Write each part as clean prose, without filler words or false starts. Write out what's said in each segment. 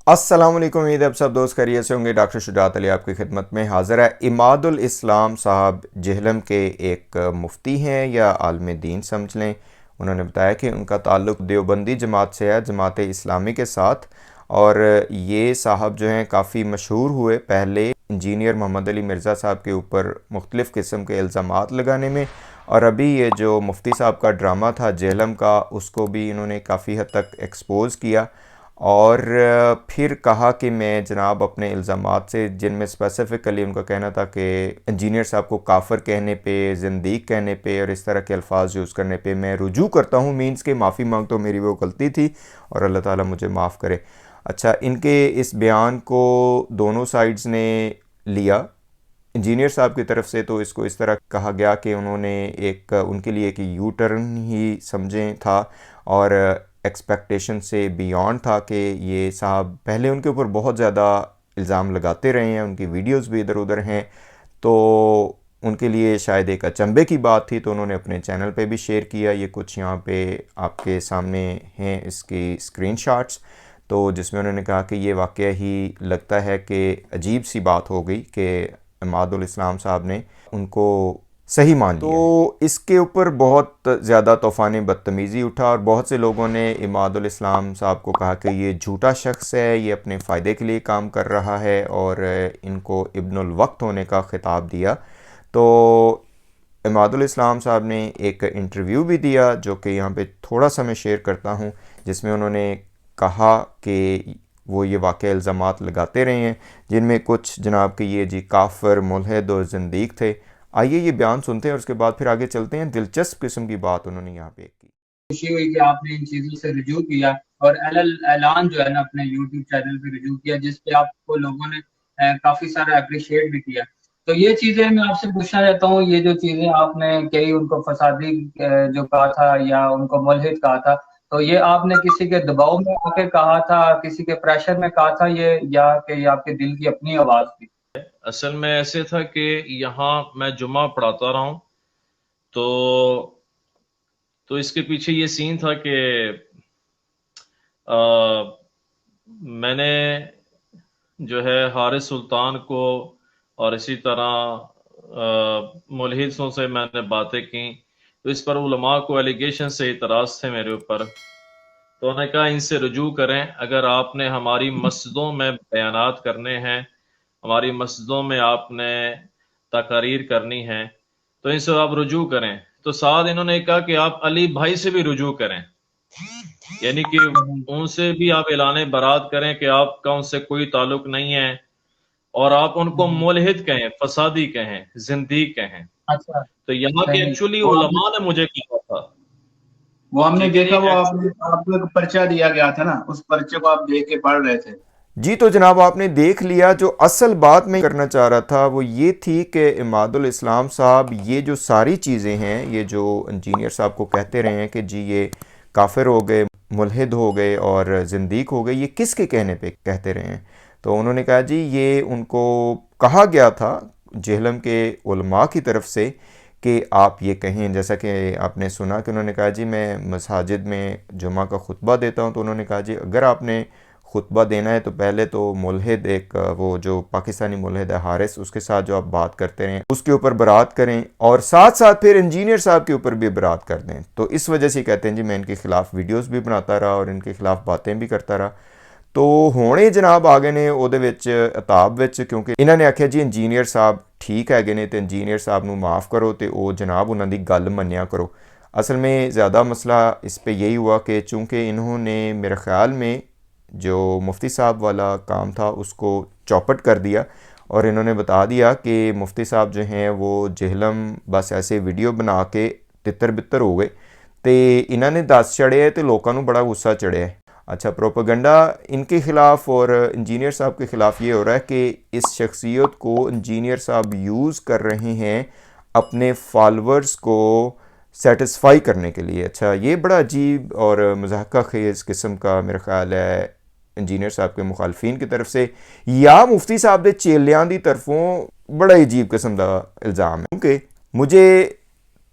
अस्सलाम वालेकुम। उम्मीद है आप सब दोस्त खैरियत से होंगे। डॉक्टर शुजात अली आपकी खिदमत में हाज़िर है। इमादुल इस्लाम साहब जेहलम के एक मुफ्ती हैं या आलिम दीन समझ लें। उन्होंने बताया कि उनका ताल्लुक़ देवबंदी जमात से है, जमात इस्लामी के साथ। और ये साहब जो हैं काफ़ी मशहूर हुए पहले इंजीनियर मोहम्मद अली मिर्ज़ा साहब के ऊपर मुख्तलिफ़ किस्म के इल्ज़ामात लगाने में, और अभी ये जो मुफ्ती साहब का ड्रामा था जेहलम का, उसको भी इन्होंने काफ़ी हद तक एक्सपोज़ किया। और फिर कहा कि मैं जनाब अपने इल्ज़ामात से, जिनमें स्पेसिफ़िकली उनका कहना था कि इंजीनियर साहब को काफ़िर कहने पे, ज़िंदीक कहने पे और इस तरह के अल्फाज यूज़ करने पे मैं रुजू करता हूँ, मीन्स के माफ़ी मांगता हूँ, मेरी वो गलती थी और अल्लाह ताला मुझे माफ़ करे। अच्छा, इनके इस बयान को दोनों साइड्स ने लिया। इंजीनियर साहब की तरफ से तो इसको इस तरह कहा गया कि उन्होंने एक उनके लिए एक यू टर्न ही समझें था और एक्सपेक्टेशन से बियॉन्ड था कि ये साहब पहले उनके ऊपर बहुत ज़्यादा इल्ज़ाम लगाते रहे हैं, उनकी वीडियोस भी इधर उधर हैं, तो उनके लिए शायद एक अचंभे की बात थी, तो उन्होंने अपने चैनल पे भी शेयर किया। ये कुछ यहाँ पे आपके सामने हैं इसकी स्क्रीनशॉट्स, तो जिसमें उन्होंने कहा कि ये वाक़या ही लगता है कि अजीब सी बात हो गई कि इमादुल इस्लाम साहब ने उनको सही मान लिया। तो इसके ऊपर बहुत ज़्यादा तूफ़ान बदतमीज़ी उठा और बहुत से लोगों ने इमादुल इस्लाम साहब को कहा कि ये झूठा शख्स है, ये अपने फ़ायदे के लिए काम कर रहा है, और इनको इब्नुल वक्त होने का ख़िताब दिया। तो इमादुल इस्लाम साहब ने एक इंटरव्यू भी दिया जो कि यहाँ पे थोड़ा सा मैं शेयर करता हूँ, जिसमें उन्होंने कहा कि वो ये वाक़या इल्ज़ामात लगाते रहे हैं, जिनमें कुछ जनाब के ये जी काफ़िर, मुल्हिद और ज़िंदीक थे। आइए ये बयान सुनते हैं और उसके बाद फिर आगे चलते हैं। दिलचस्प किस्म की बात उन्होंने यहाँ पे की। खुशी हुई कि आपने इन चीज़ों से रुजू किया और ऐलान जो है ना अपने यूट्यूब चैनल पे रुजू किया, जिस पे आपको लोगों ने काफ़ी सारा एप्रिशिएट भी किया। तो ये चीज़ें मैं आपसे पूछना चाहता हूँ, ये जो चीज़ें आपने कही उनको फसादी जो कहा था या उनको मुल्हिद कहा था, तो ये आपने किसी के दबाव में आके कहा था, किसी के प्रेशर में कहा था ये, या कि ये आपके दिल की अपनी आवाज़ थी? असल में ऐसे था कि यहाँ मैं जुमा पढ़ाता रहा हूँ, तो इसके पीछे ये सीन था कि आ, मैंने जो है हारिस सुल्तान को और इसी तरह मुल्हिदों से मैंने बातें की, तो इस पर उलमा को एलिगेशन से इतराज़ थे मेरे ऊपर। तो उन्होंने कहा इनसे रुजू करें, अगर आपने हमारी मस्जिदों में बयानात करने हैं, हमारी मस्जिदों में आपने तकारीर करनी है, तो इनसे आप रुजू करें। तो साथ इन्होंने कहा कि आप अली भाई से भी रुजू करें, यानी कि उनसे भी आप ऐलान बरात करें कि आपका उनसे कोई ताल्लुक नहीं है, और आप उनको मुल्हिद कहें, फसादी कहें, जिंदीक कहें। अच्छा, तो यहाँ के सही। एक्चुअली वो आपने उलमा ने मुझे कहा था, वो हमने ठीक है देखा, नहीं। वो आपने आपको एक पर्चा दिया गया था ना, उस पर्चे को आप देख के पढ़ रहे थे। जी, तो जनाब आपने देख लिया। जो असल बात मैं करना चाह रहा था वो ये थी कि इमादुल इस्लाम साहब ये जो सारी चीज़ें हैं, ये जो इंजीनियर साहब को कहते रहे हैं कि जी ये काफिर हो गए, मुल्हिद हो गए और ज़िंदीक हो गए, ये किसके कहने पे कहते रहे हैं? तो उन्होंने कहा जी ये उनको कहा गया था जेहलम के उलमा की तरफ से कि आप ये कहें। जैसा कि आपने सुना कि उन्होंने कहा जी मैं मसाजिद में जुमा का खुतबा देता हूँ, तो उन्होंने कहा जी अगर आपने खुतबा देना है तो पहले तो मुल्हिद, एक वो जो पाकिस्तानी मुल्हिद है हारिस, उसके साथ जो आप बात करते रहें उसके ऊपर बरात करें, और साथ साथ फिर इंजीनियर साहब के ऊपर भी बरात कर दें। तो इस वजह से कहते हैं जी मैं इनके खिलाफ वीडियोस भी बनाता रहा और इनके खिलाफ बातें भी करता रहा। तो होने जनाब आ गए ने ਉਹਦੇ ਵਿੱਚ ਅਤਾਬ ਵਿੱਚ, ਕਿਉਂਕਿ ਇਹਨਾਂ ਨੇ ਆਖਿਆ ਜੀ ਇੰਜੀਨੀਅਰ ਸਾਹਿਬ ठीक हैगे ने, तो इंजीनियर साहब ਨੂੰ माफ़ करो, तो वो जनाब उन्होंने गल मन्या करो। असल में ज़्यादा मसला इस पर यही हुआ कि चूँकि इन्होंने मेरे ख़्याल में जो मुफ्ती साहब वाला काम था उसको चौपट कर दिया, और इन्होंने बता दिया कि मुफ्ती साहब जो हैं वो जेहलम बस ऐसे वीडियो बना के तितर बितर हो गए, तो इन्होंने दस चढ़े तो लोगों को बड़ा गुस्सा चढ़िया है। अच्छा, प्रोपेगेंडा इनके ख़िलाफ़ और इंजीनियर साहब के ख़िलाफ़ ये हो रहा है कि इस शख्सियत को इंजीनियर साहब यूज़ कर रहे हैं अपने फॉलोअर्स को सेटिस्फाई करने के लिए। अच्छा, ये बड़ा अजीब और मज़ाक़ा खेज़ किस्म का मेरा ख़्याल है इंजीनियर साहब के मुखालफिन की तरफ से या मुफ्ती साहब के चेलियां की तरफों बड़ा अजीब किस्म का इल्ज़ाम है, क्योंकि मुझे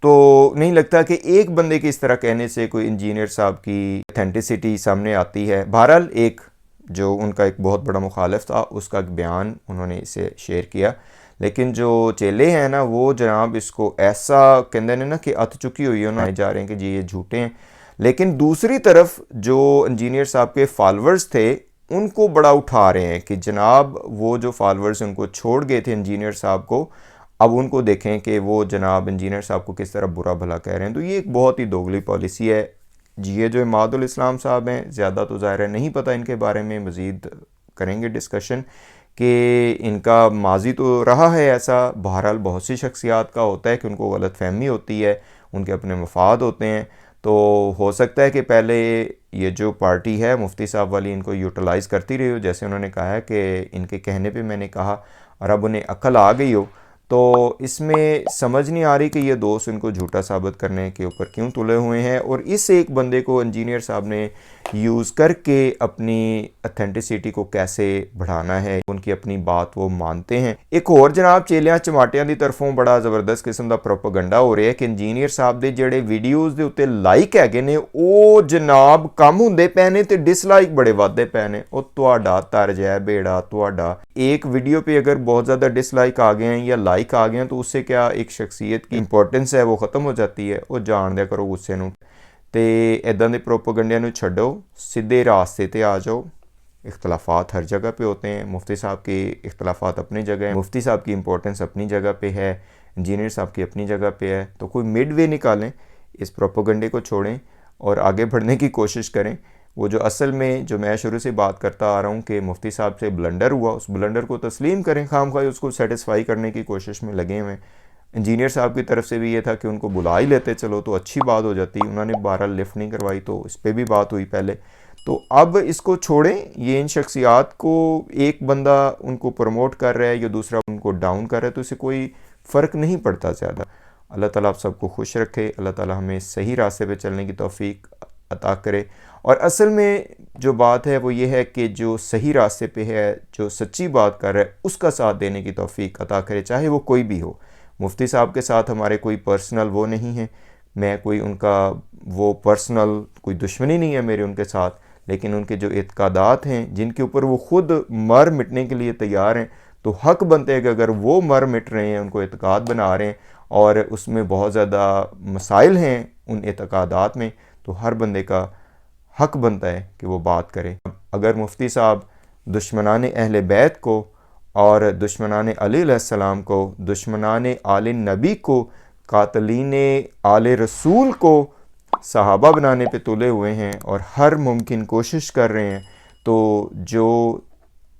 तो नहीं लगता कि एक बंदे के इस तरह कहने से कोई इंजीनियर साहब की ऑथेंटिसिटी सामने आती है। बहरहाल एक जो उनका एक बहुत बड़ा मुखालिफ था, उसका एक बयान उन्होंने इसे शेयर किया। लेकिन जो चेले हैं ना, वो जनाब इसको ऐसा कहते हैं ना कि अत चुकी हुई है, उन्होंने जा रहे हैं कि जी ये झूठे हैं। लेकिन दूसरी तरफ जो इंजीनियर साहब के फॉलोअर्स थे उनको बड़ा उठा रहे हैं कि जनाब वो जो फॉलोअर्स उनको छोड़ गए थे इंजीनियर साहब को, अब उनको देखें कि वो जनाब इंजीनियर साहब को किस तरह बुरा भला कह रहे हैं। तो ये एक बहुत ही दोगली पॉलिसी है जी। ये जो इमादुल इस्लाम साहब हैं, ज़्यादा तो ज़ाहिर है नहीं पता इनके बारे में, मज़ीद करेंगे डिस्कशन कि इनका माजी तो रहा है ऐसा। बहरहाल बहुत सी शख्सियात का होता है कि उनको गलत फहमी होती है, उनके अपने मफाद होते हैं। तो हो सकता है कि पहले ये जो पार्टी है मुफ्ती साहब वाली इनको यूटिलाइज़ करती रही हो, जैसे उन्होंने कहा है कि इनके कहने पे मैंने कहा, और अब उन्हें अक्ल आ गई हो। तो इसमें समझ नहीं आ रही कि ये दोस्त इनको झूठा साबित करने के ऊपर क्यों तुले हुए हैं, और इस एक बंदे को इंजीनियर साहब ने यूज़ करके अपनी अथेंटिसिटी को कैसे बढ़ाना है, उनकी अपनी बात वो मानते हैं। एक और जनाब चेलियां चमाटियां दी तरफों बड़ा ज़बरदस्त किस्म का प्रोपेगेंडा हो रहा है कि इंजीनियर साहब दे ਜਿਹੜੇ ਵੀਡੀਓਜ਼ ਦੇ ਉੱਤੇ ਲਾਈਕ ਹੈਗੇ ਨੇ ਉਹ ਜਨਾਬ कम ਹੁੰਦੇ ਪਏ ਨੇ ਤੇ डिसलाइक बड़े वादे ਪਏ ਨੇ। ਉਹ ਤੁਹਾਡਾ ਤਰਜ है बेड़ा ਤੁਹਾਡਾ। एक वीडियो पे अगर बहुत ज़्यादा डिसलाइक आ गए हैं या लाइक आ गए हैं तो उससे क्या एक शख्सियत की इंपॉर्टेंस है वो ख़त्म हो जाती है। वो जान दिया करो गुस्से नूं ते इदां दे प्रोपेगेंडे नूं छड्डो, सीधे रास्ते ते आ जाओ। इख्तलाफात हर जगह पे होते हैं, मुफ्ती साहब के इख्तलाफात अपनी जगह है, मुफ्ती साहब की इंपॉर्टेंस अपनी जगह पे है, इंजीनियर साहब की अपनी जगह पे है। तो कोई मिड वे निकालें, इस प्रोपेगेंडे को छोड़ें और आगे बढ़ने की कोशिश करें। वो जो असल में जो मैं शुरू से बात करता आ रहा हूँ कि मुफ्ती साहब से ब्लंडर हुआ, उस ब्लंडर को तस्लीम करें, खामख्वाही उसको सेटिस्फाई करने की कोशिश में लगे हुए हैं। इंजीनियर साहब की तरफ से भी ये था कि उनको बुला ही लेते चलो तो अच्छी बात हो जाती, उन्होंने 12 लिफ्ट नहीं करवाई तो इस पर भी बात हुई पहले। तो अब इसको छोड़ें, ये इन शख्सियात को एक बंदा उनको प्रमोट कर रहा है या दूसरा उनको डाउन कर रहा है तो इससे कोई फ़र्क नहीं पड़ता ज़्यादा। अल्लाह ताला आप सबको खुश रखे, अल्लाह ताला हमें सही रास्ते पे चलने की तौफीक अता करे। और असल में जो बात है वो ये है कि जो सही रास्ते पे है, जो सच्ची बात कर रहा है, उसका साथ देने की तौफीक अता करे, चाहे वो कोई भी हो। मुफ्ती साहब के साथ हमारे कोई पर्सनल वो नहीं है, मैं कोई उनका वो पर्सनल कोई दुश्मनी नहीं है मेरे उनके साथ, लेकिन उनके जो इत्कादात हैं जिनके ऊपर वो ख़ुद मर मिटने के लिए तैयार हैं, तो हक़ बनते हैं कि अगर वो मर मिट रहे हैं, उनको इत्काद बना रहे हैं और उसमें बहुत ज़्यादा मसाइल हैं उन इत्कादात में, तो हर बंदे का हक़ बनता है कि वो बात करे। अगर मुफ्ती साहब दुश्मनान अहले बैत को और दुश्मनान अली अलैहिस्सलाम को, दुश्मनान आले नबी को, कातलीन आले रसूल को सहाबा बनाने पे तुले हुए हैं और हर मुमकिन कोशिश कर रहे हैं, तो जो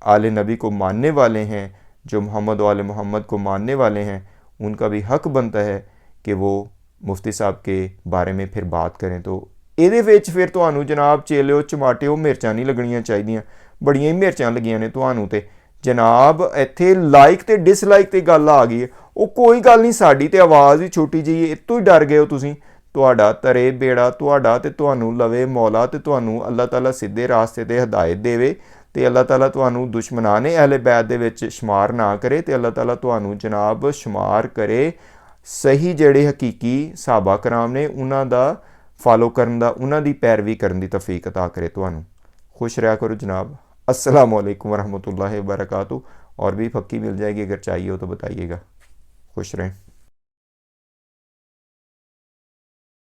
आले नबी को मानने वाले हैं, जो मोहम्मद वाले मोहम्मद को मानने वाले हैं, उनका भी हक़ बनता है कि वो मुफ्ती साहब के बारे में फिर बात करें। तो ਇਹਦੇ ਵਿੱਚ ਫਿਰ ਤੁਹਾਨੂੰ ਜਨਾਬ ਚੇਲਿਓ ਚਮਾਟਿਓ ਮਿਰਚਾਂ ਨਹੀਂ ਲੱਗਣੀਆਂ ਚਾਹੀਦੀਆਂ, ਬੜੀਆਂ ਹੀ ਮਿਰਚਾਂ ਲੱਗੀਆਂ ਨੇ ਤੁਹਾਨੂੰ ਤੇ ਜਨਾਬ। ਇੱਥੇ ਲਾਈਕ ਤੇ ਡਿਸਲਾਈਕ ਤੇ ਗੱਲ ਆ ਗਈ ਹੈ, ਉਹ ਕੋਈ ਗੱਲ ਨਹੀਂ, ਸਾਡੀ ਤੇ ਆਵਾਜ਼ ਹੀ ਛੋਟੀ ਜਿਹੀ ਹੈ, ਇਤੋਂ ਹੀ ਡਰ ਗਏ ਹੋ ਤੁਸੀਂ। ਤੁਹਾਡਾ ਤਰੇ ਬੇੜਾ ਤੁਹਾਡਾ ਤੇ ਤੁਹਾਨੂੰ ਲਵੇ ਮੌਲਾ ਤੇ ਤੁਹਾਨੂੰ ਅੱਲਾਹ ਤਾਲਾ ਸਿੱਧੇ ਰਾਸਤੇ ਤੇ ਹਦਾਇਤ ਦੇਵੇ ਤੇ ਅੱਲਾਹ ਤਾਲਾ ਤੁਹਾਨੂੰ ਦੁਸ਼ਮਨਾਨ ਅਹਿਲੇ बैत ਦੇ ਵਿੱਚ शुमार ना करे ਤੇ ਅੱਲਾਹ ਤਾਲਾ ਤੁਹਾਨੂੰ ਜਨਾਬ शुमार करे ਸਹੀ ਜਿਹੜੇ ਹਕੀਕੀ ਸਾਹਬਾ ਕਰਾਮ ਨੇ ਉਹਨਾਂ ਦਾ फॉलो करन दा, उन्हां दी पैरवी करन दी तौफीक अता करे तुहानू। खुश रहा करो जनाब। अस्सलामु अलैकुम वरहमतुल्लाहि वबरकातुहू। और भी पक्की मिल जाएगी, अगर चाहिए हो तो बताइएगा। खुश रहें।